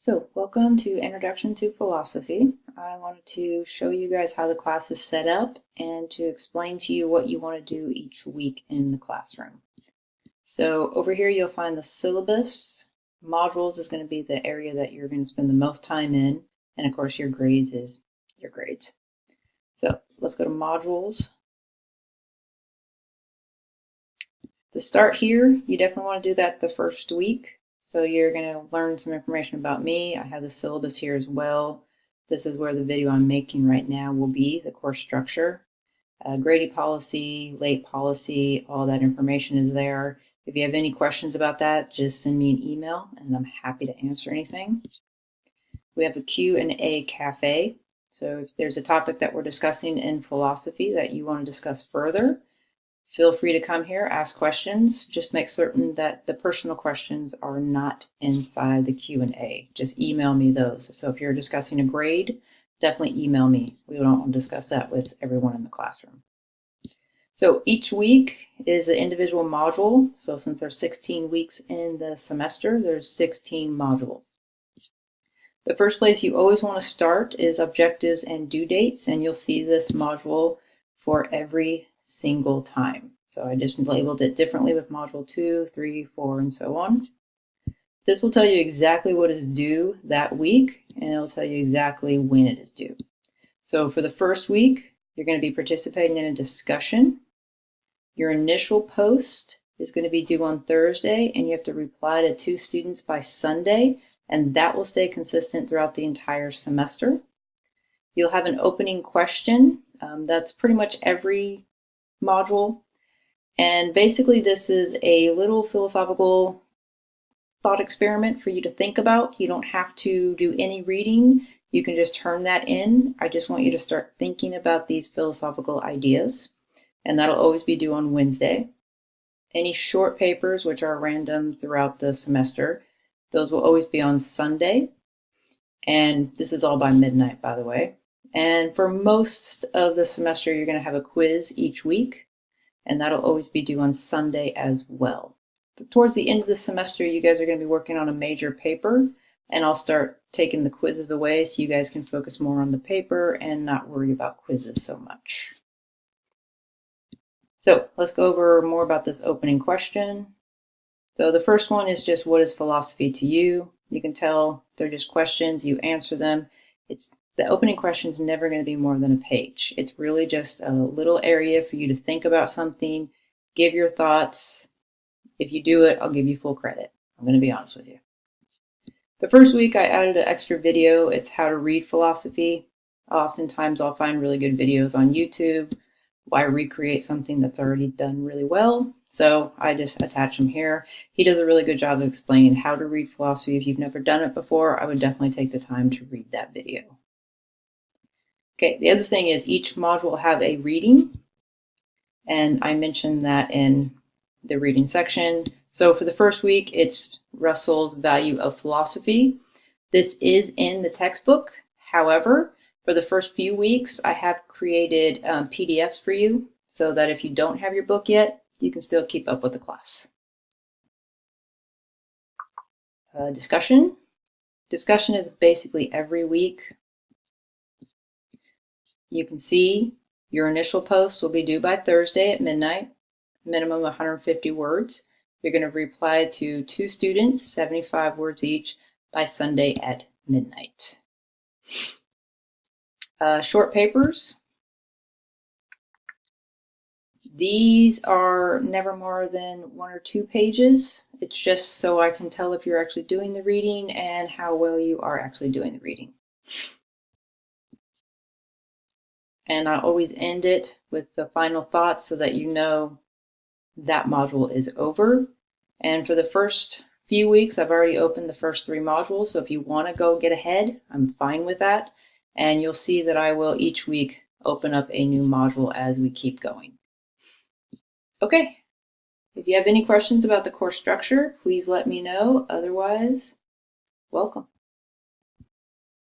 So, welcome to Introduction to Philosophy. I wanted to show you guys how the class is set up and to explain to you what you want to do each week in the classroom. So, over here you'll find the syllabus. Modules is going to be the area that you're going to spend the most time in, and of course your grades is your grades. So, let's go to modules. To start here, you definitely want to do that the first week. So you're going to learn some information about me. I have the syllabus here as well. This is where the video I'm making right now will be, the course structure. Grady policy, late policy, all that information is there. If you have any questions about that, just send me an email and I'm happy to answer anything. We have a Q&A cafe. So if there's a topic that we're discussing in philosophy that you want to discuss further, feel free to come here, ask questions. Just make certain that the personal questions are not inside the Q&A. Just email me those. So if you're discussing a grade, definitely email me. We don't want to discuss that with everyone in the classroom. So each week is an individual module. So since there's 16 weeks in the semester, there's 16 modules. The first place you always want to start is objectives and due dates, and you'll see this module for every single time. So I just labeled it differently with module 2, 3, 4, and so on. This will tell you exactly what is due that week, and it will tell you exactly when it is due. So for the first week, you're going to be participating in a discussion. Your initial post is going to be due on Thursday, and you have to reply to 2 students by Sunday, and that will stay consistent throughout the entire semester. You'll have an opening question. That's pretty much every module. And basically this is a little philosophical thought experiment for you to think about. You don't have to do any reading. You can just turn that in. I just want you to start thinking about these philosophical ideas. And that'll always be due on Wednesday. Any short papers, which are random throughout the semester, those will always be on Sunday. And this is all by midnight, by the way. And for most of the semester, you're going to have a quiz each week, and that'll always be due on Sunday as well. So towards the end of the semester, you guys are going to be working on a major paper, and I'll start taking the quizzes away so you guys can focus more on the paper and not worry about quizzes so much. So let's go over more about this opening question. So the first one is just, what is philosophy to you? You can tell they're just questions, you answer them. The opening question is never going to be more than a page. It's really just a little area for you to think about something, give your thoughts. If you do it, I'll give you full credit. I'm going to be honest with you. The first week I added an extra video. It's how to read philosophy. Oftentimes I'll find really good videos on YouTube. Why recreate something that's already done really well? So I just attach them here. He does a really good job of explaining how to read philosophy. If you've never done it before, I would definitely take the time to read that video. Okay, the other thing is each module will have a reading, and I mentioned that in the reading section. So for the first week, it's Russell's Value of Philosophy. This is in the textbook. However, for the first few weeks, I have created PDFs for you so that if you don't have your book yet, you can still keep up with the class. Discussion. Discussion is basically every week. You can see your initial post will be due by Thursday at midnight, minimum 150 words. You're going to reply to 2 students, 75 words each, by Sunday at midnight. Short papers. These are never more than 1 or 2 pages. It's just so I can tell if you're actually doing the reading and how well you are actually doing the reading. And I always end it with the final thoughts so that you know that module is over. And for the first few weeks, I've already opened the first 3 modules. So if you want to go get ahead, I'm fine with that. And you'll see that I will each week open up a new module as we keep going. Okay, if you have any questions about the course structure, please let me know. Otherwise, welcome.